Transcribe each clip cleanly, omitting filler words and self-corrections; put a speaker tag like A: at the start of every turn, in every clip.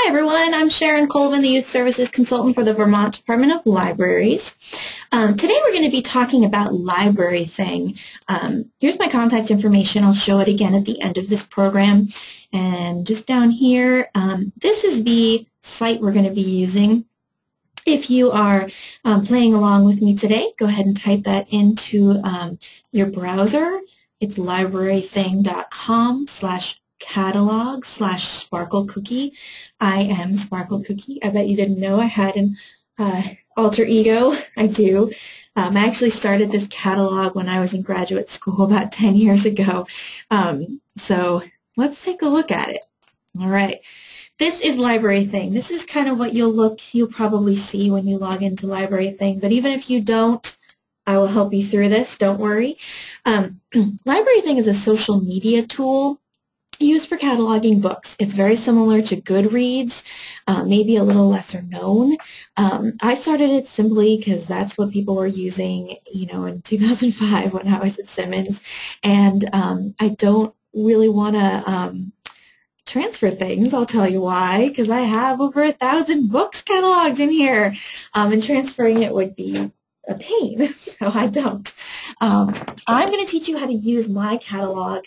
A: Hi everyone, I'm Sharon Colvin, the Youth Services Consultant for the Vermont Department of Libraries. Today we're going to be talking about LibraryThing. Here's my contact information. I'll show it again at the end of this program. And just down here, this is the site we're going to be using. If you are playing along with me today, go ahead and type that into your browser. It's librarything.com/catalog/sparklecookie. I am Sparkle Cookie. I bet you didn't know I had an alter ego. I do. I actually started this catalog when I was in graduate school about 10 years ago. So let's take a look at it. All right. This is LibraryThing. This is kind of what you'll probably see when you log into LibraryThing, but even if you don't, I will help you through this, don't worry. LibraryThing is a social media tool used for cataloging books. It's very similar to Goodreads, maybe a little lesser known. I started it simply because that's what people were using, in 2005 when I was at Simmons, and I don't really want to transfer things. I'll tell you why, because I have over 1,000 books cataloged in here, and transferring it would be a pain, so I don't. I'm going to teach you how to use my catalog.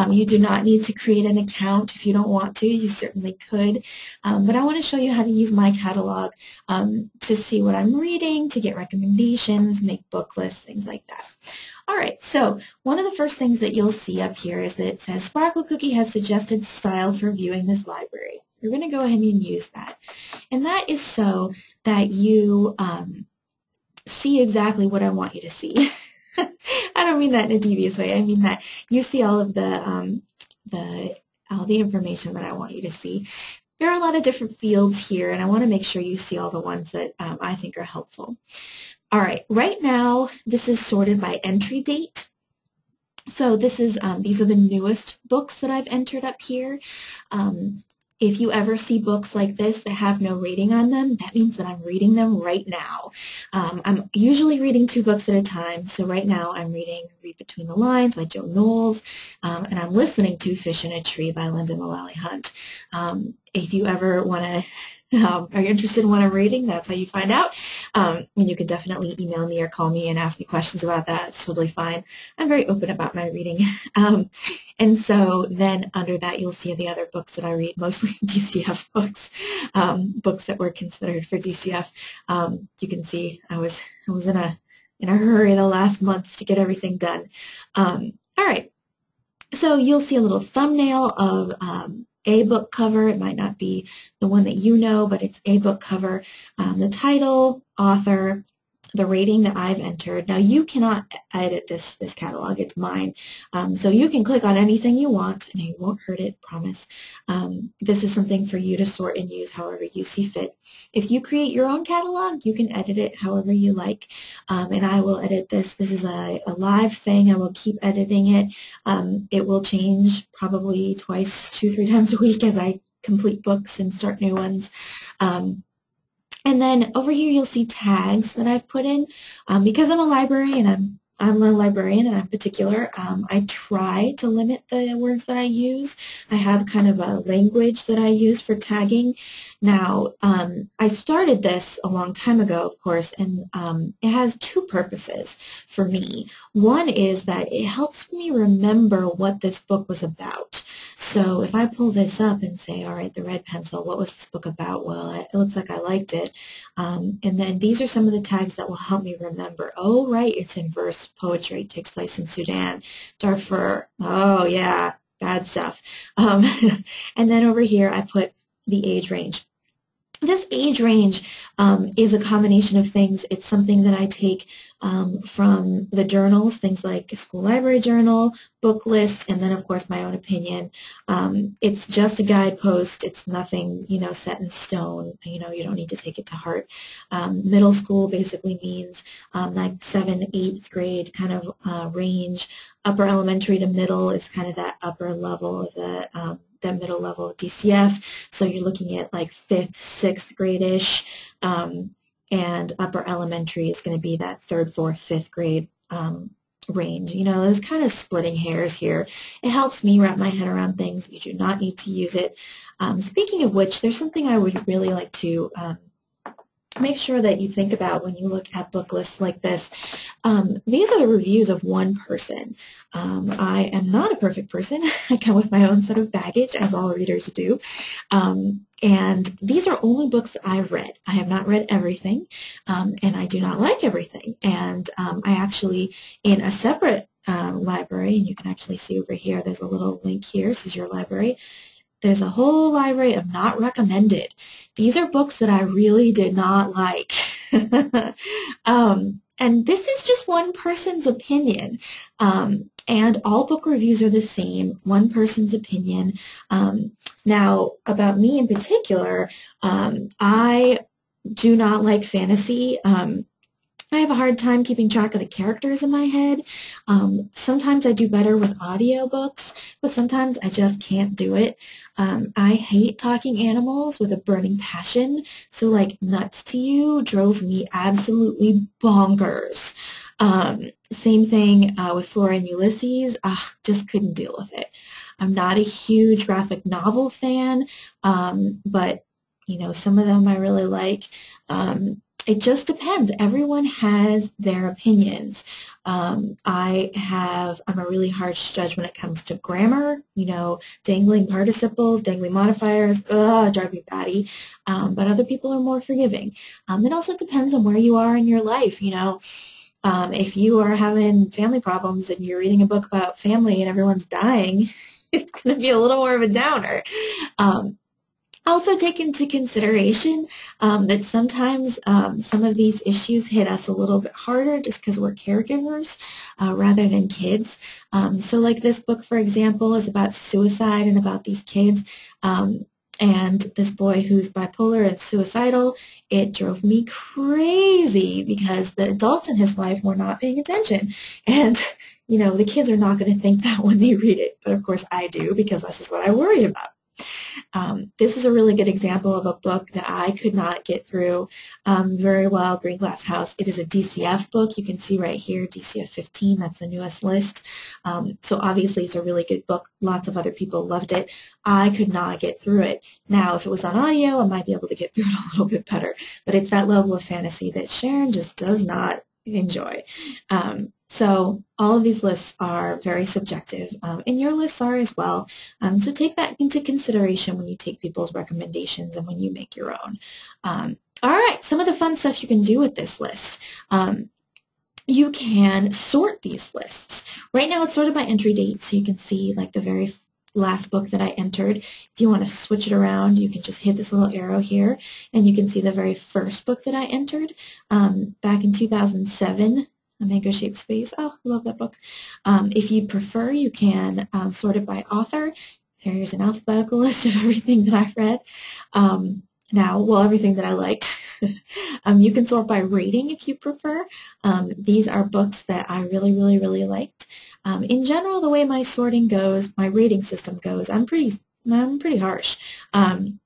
A: You do not need to create an account if you don't want to. You certainly could, but I want to show you how to use my catalog to see what I'm reading, to get recommendations, make book lists, things like that. All right, so one of the first things that you'll see up here is that it says Sparkle Cookie has suggested style for viewing this library. You're going to go ahead and use that, and that is so that you see exactly what I want you to see. I don't mean that in a devious way. I mean that you see all of all the information that I want you to see. There are a lot of different fields here, and I want to make sure you see all the ones that I think are helpful. All right, right now this is sorted by entry date. So this is these are the newest books that I've entered up here. If you ever see books like this that have no rating on them, that means that I'm reading them right now. I'm usually reading 2 books at a time, so right now I'm reading Read Between the Lines by Joe Knowles, and I'm listening to Fish in a Tree by Linda Mullally Hunt. If you ever want to are interested in what I'm reading, that's how you find out. And you can definitely email me or call me and ask me questions about that. It's totally fine. I'm very open about my reading. And so then under that, you'll see the other books that I read, mostly DCF books, books that were considered for DCF. You can see I was in a hurry the last month to get everything done. All right. So you'll see a little thumbnail of a book cover. It might not be the one that you know, but it's a book cover. The title, author, the rating that I've entered. Now you cannot edit this catalog. It's mine. So you can click on anything you want and it won't hurt it, promise. This is something for you to sort and use however you see fit. If you create your own catalog, you can edit it however you like. And I will edit this. This is a live thing. I will keep editing it. It will change probably twice, 2-3 times a week as I complete books and start new ones. And then over here you'll see tags that I've put in. Because I'm a librarian, I'm a librarian and I'm particular, I try to limit the words that I use. I have kind of a language that I use for tagging. Now, I started this a long time ago, of course, and it has 2 purposes for me. One is that it helps me remember what this book was about. So if I pull this up and say, all right, the red pencil, what was this book about? Well, it looks like I liked it. And then these are some of the tags that will help me remember. Oh, right, it's in verse poetry. It takes place in Sudan. Darfur. Oh, yeah, bad stuff. And then over here I put the age range. This age range is a combination of things. It's something that I take from the journals, things like School Library Journal, book list, and then, of course, my own opinion. It's just a guidepost. It's nothing, set in stone. You don't need to take it to heart. Middle school basically means like 7th, 8th grade kind of range. Upper elementary to middle is kind of that upper level of the that middle level of DCF, so you're looking at like 5th, 6th grade-ish, and upper elementary is going to be that 3rd, 4th, 5th grade range. You know, there's kind of splitting hairs here. It helps me wrap my head around things. You do not need to use it. Speaking of which, there's something I would really like to make sure that you think about when you look at book lists like this. These are the reviews of one person. I am not a perfect person. I come with my own set of baggage, as all readers do. And these are only books that I've read. I have not read everything, and I do not like everything. And I actually, in a separate library, and you can actually see over here, there's a little link here. This is your library. There's a whole library of not recommended. These are books that I really did not like. And this is just one person's opinion. And all book reviews are the same, one person's opinion. Now, about me in particular, I do not like fantasy. I have a hard time keeping track of the characters in my head. Sometimes I do better with audiobooks, but sometimes I just can't do it. I hate talking animals with a burning passion, so like Nuts to You drove me absolutely bonkers. Same thing with Flora and Ulysses. Just couldn't deal with it. I'm not a huge graphic novel fan, but you know, some of them I really like. It just depends. Everyone has their opinions. I'm a really harsh judge when it comes to grammar, you know, dangling participles, dangling modifiers, drive me batty. But other people are more forgiving. It also depends on where you are in your life, you know. If you are having family problems and you're reading a book about family and everyone's dying, it's going to be a little more of a downer. Also take into consideration that sometimes some of these issues hit us a little bit harder just because we're caregivers rather than kids. So like this book, for example, is about suicide and about these kids. And this boy who's bipolar and suicidal, it drove me crazy because the adults in his life were not paying attention. And, you know, the kids are not going to think that when they read it. But of course I do because this is what I worry about. This is a really good example of a book that I could not get through very well, Green Glass House. It is a DCF book. You can see right here, DCF 15, that's the newest list. So obviously it's a really good book. Lots of other people loved it. I could not get through it. Now, if it was on audio, I might be able to get through it a little bit better. But it's that level of fantasy that Sharon just does not enjoy. So all of these lists are very subjective, and your lists are as well. So take that into consideration when you take people's recommendations and when you make your own. All right, some of the fun stuff you can do with this list. You can sort these lists. Right now it's sorted by entry date, so you can see like the very last book that I entered. If you want to switch it around, you can just hit this little arrow here, and you can see the very first book that I entered back in 2007. A Mango-Shaped Space. Oh, I love that book. If you prefer, you can sort it by author. Here's an alphabetical list of everything that I've read. Everything that I liked. You can sort by rating if you prefer. These are books that I really, really, really liked. In general, the way my sorting goes, my rating system goes, I'm pretty harsh. 5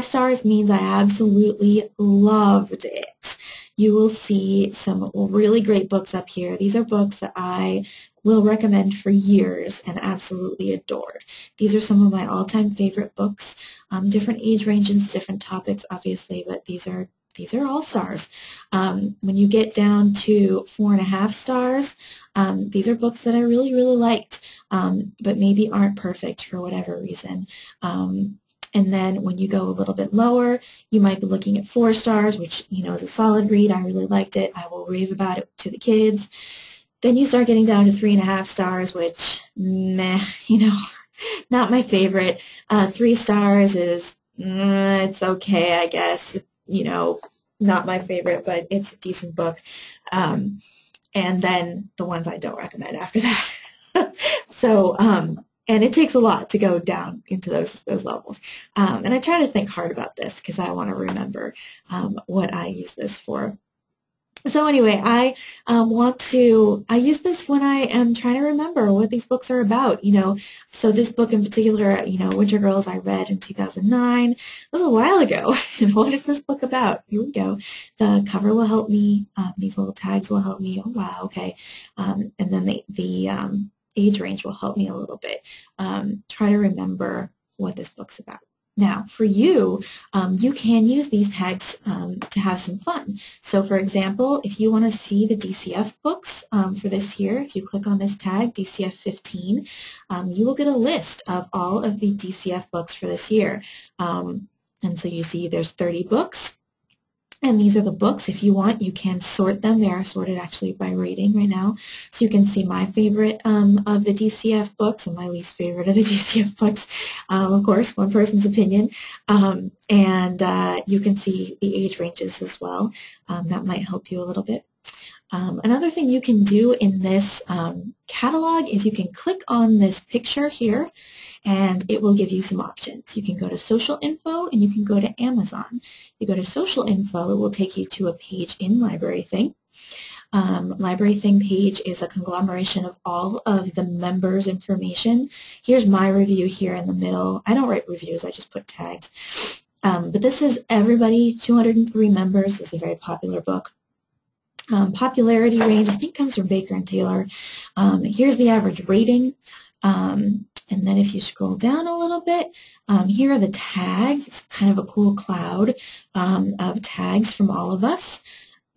A: stars means I absolutely loved it. You will see some really great books up here. These are books that I will recommend for years and absolutely adored. These are some of my all-time favorite books. Different age ranges, different topics, obviously, but these are all stars. When you get down to 4.5 stars, these are books that I really, really liked, but maybe aren't perfect for whatever reason. And then when you go a little bit lower, you might be looking at 4 stars, which, you know, is a solid read. I really liked it. I will rave about it to the kids. Then you start getting down to 3.5 stars, which, meh, you know, not my favorite. 3 stars is, it's okay, I guess. You know, not my favorite, but it's a decent book. And then the ones I don't recommend after that. So, and it takes a lot to go down into those levels. And I try to think hard about this because I want to remember what I use this for. So anyway, I use this when I am trying to remember what these books are about, So this book in particular, Winter Girls, I read in 2009. It was a while ago. And what is this book about? Here we go. The cover will help me. These little tags will help me. Oh, wow, okay. And then the age range will help me a little bit. Try to remember what this book's about. Now, for you, you can use these tags to have some fun. So, for example, if you want to see the DCF books for this year, if you click on this tag, DCF 15, you will get a list of all of the DCF books for this year. And so you see there's 30 books. And these are the books. If you want, you can sort them. They are sorted actually by rating right now. So you can see my favorite of the DCF books and my least favorite of the DCF books. Of course, one person's opinion. And you can see the age ranges as well. That might help you a little bit. Another thing you can do in this catalog is you can click on this picture here and it will give you some options. You can go to social info and you can go to Amazon. You go to social info, it will take you to a page in LibraryThing. LibraryThing page is a conglomeration of all of the members' information. Here's my review here in the middle. I don't write reviews, I just put tags. But this is everybody, 203 members. This is a very popular book. Popularity range, I think, comes from Baker and Taylor. Here's the average rating. And then if you scroll down a little bit, here are the tags. It's kind of a cool cloud of tags from all of us.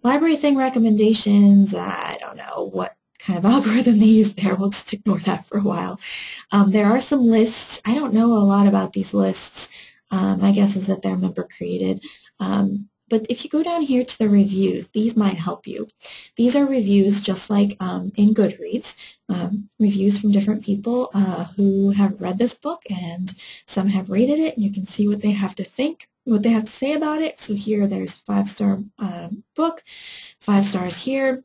A: LibraryThing recommendations, I don't know what kind of algorithm they use there. We'll just ignore that for a while. There are some lists. I don't know a lot about these lists. My guess is that they're member created. But if you go down here to the reviews, these might help you. These are reviews just like in Goodreads, reviews from different people who have read this book, and some have rated it, and you can see what they have to think, what they have to say about it. So here there's a 5-star book, 5 stars here.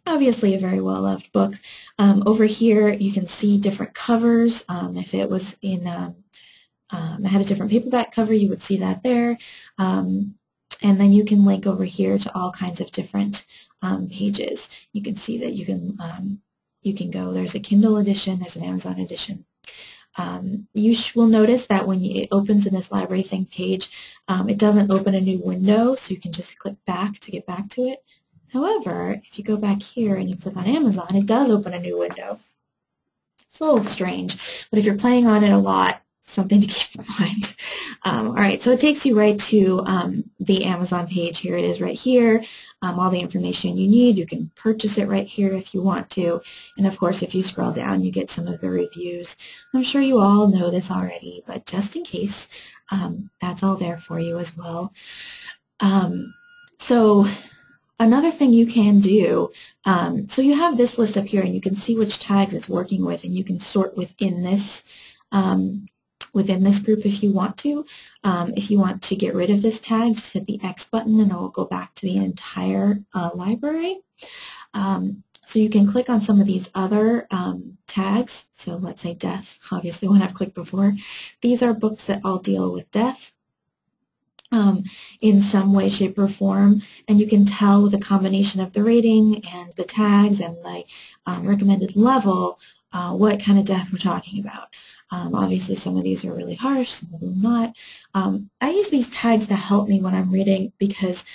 A: Obviously a very well-loved book. Over here you can see different covers. If it was in, it had a different paperback cover, you would see that there. And then you can link over here to all kinds of different pages. You can see that you can go, there's a Kindle edition, there's an Amazon edition. You will notice that when it opens in this LibraryThing page, it doesn't open a new window, so you can just click back to get back to it. However, if you go back here and you click on Amazon, it does open a new window. It's a little strange, but if you're playing on it a lot, something to keep in mind. All right, so it takes you right to the Amazon page. Here it is right here. All the information you need. You can purchase it right here if you want to. And of course, if you scroll down, you get some of the reviews. I'm sure you all know this already, but just in case, that's all there for you as well. So another thing you can do, so you have this list up here, and you can see which tags it's working with, and you can sort within this group if you want to. If you want to get rid of this tag, just hit the X button and it will go back to the entire library. So you can click on some of these other tags. So let's say death, obviously one I've clicked before. These are books that all deal with death in some way, shape, or form, and you can tell with a combination of the rating and the tags and the recommended level what kind of death we're talking about. Obviously, some of these are really harsh, some of them not. I use these tags to help me when I'm reading because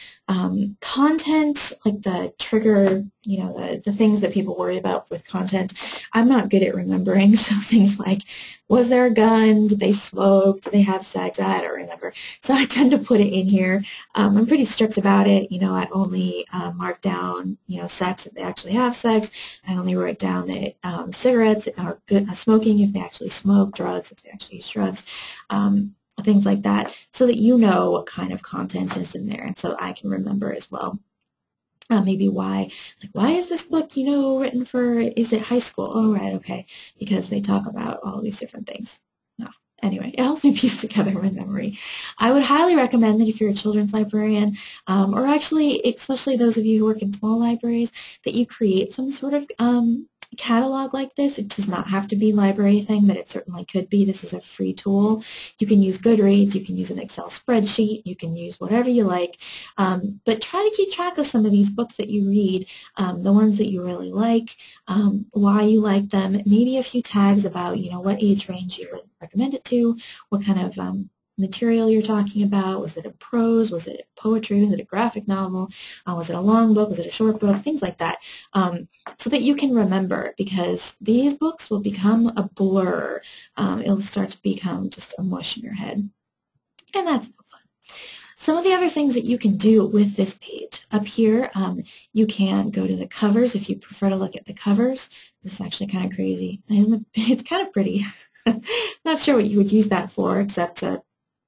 A: content, like the trigger, the things that people worry about with content, I'm not good at remembering. So things like, was there a gun? Did they smoke? Did they have sex? I don't remember. So I tend to put it in here. I'm pretty strict about it. I only mark down, sex if they actually have sex. I only write down that cigarettes are good, smoking if they actually smoke, drugs if they actually use drugs. Things like that, so that you know what kind of content is in there, and so I can remember as well. Maybe why is this book, written for, is it high school? Oh, right, okay, because they talk about all these different things. Anyway, it helps me piece together my memory. I would highly recommend that if you're a children's librarian, or actually, especially those of you who work in small libraries, that you create some sort of catalog like this. It does not have to be LibraryThing, but it certainly could be. This is a free tool. You can use Goodreads, you can use an Excel spreadsheet, you can use whatever you like, but try to keep track of some of these books that you read, the ones that you really like, why you like them, maybe a few tags about, what age range you would recommend it to, what kind of material you're talking about. Was it a prose? Was it poetry? Was it a graphic novel? Was it a long book? Was it a short book? Things like that. So that you can remember, because these books will become a blur. It'll start to become just a mush in your head, and that's no fun. Some of the other things that you can do with this page up here, you can go to the covers if you prefer to look at the covers. This is actually kind of crazy, isn't it? It's kind of pretty. Not sure what you would use that for except to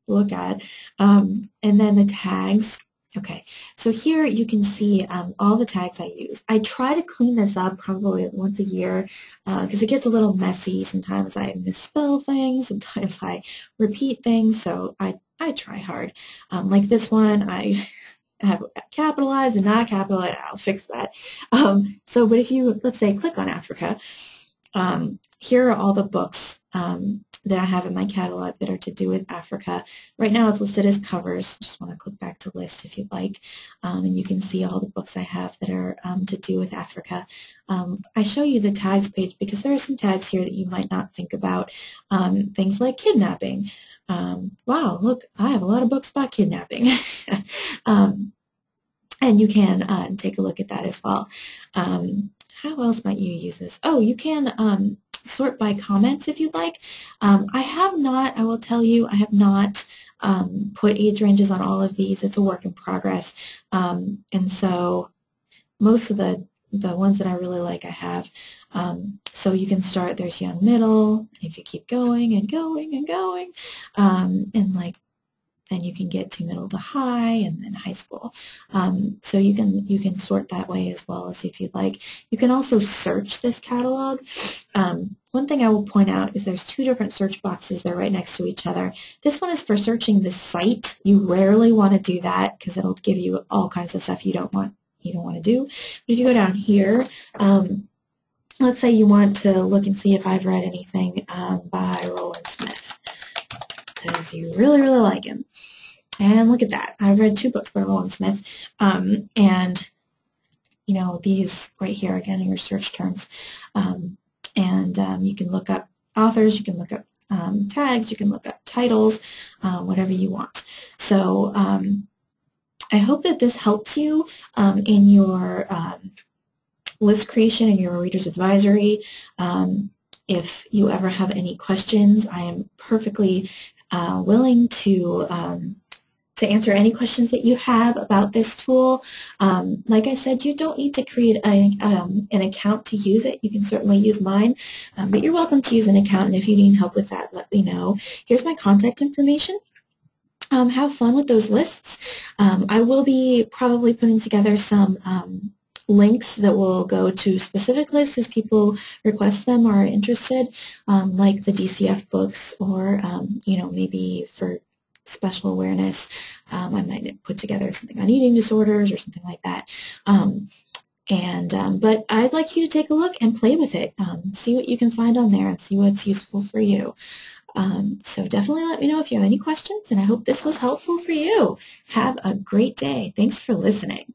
A: look at. And then the tags. Okay, so here you can see all the tags I use. I try to clean this up probably once a year because it gets a little messy. Sometimes I misspell things, sometimes I repeat things, so I try hard. Like this one, I have capitalized and not capitalized. I'll fix that. But if you, let's say, click on Africa, here are all the books that I have in my catalog that are to do with Africa. Right now it's listed as covers. Just want to click back to list if you'd like, and you can see all the books I have that are to do with Africa. I show you the tags page because there are some tags here that you might not think about. Things like kidnapping. Wow, look, I have a lot of books about kidnapping. And you can take a look at that as well. How else might you use this? Oh, you can sort by comments if you'd like. I will tell you, I have not put age ranges on all of these. It's a work in progress. And so most of the ones that I really like I have. So you can start, there's young middle, and if you keep going and going and going, and like then you can get to middle to high and then high school. So you can sort that way as well as if you'd like. You can also search this catalog. One thing I will point out is there's two different search boxes. They're right next to each other. This one is for searching the site. You rarely want to do that because it'll give you all kinds of stuff you don't want to do. But if you go down here, let's say you want to look and see if I've read anything by Roland Smith, because you really, really like him. And look at that. I've read 2 books by Roland Smith. And, these right here, again, are your search terms. You can look up authors, you can look up tags, you can look up titles, whatever you want. So I hope that this helps you in your list creation and your reader's advisory. If you ever have any questions, I am perfectly willing to answer any questions that you have about this tool. Like I said, you don't need to create an account to use it. You can certainly use mine, but you're welcome to use an account, and if you need help with that, let me know. Here's my contact information. Have fun with those lists. I will be probably putting together some links that will go to specific lists as people request them or are interested, like the DCF books, or maybe for special awareness, I might put together something on eating disorders or something like that. But I'd like you to take a look and play with it, see what you can find on there and see what's useful for you. So definitely let me know if you have any questions, and I hope this was helpful for you. Have a great day. Thanks for listening.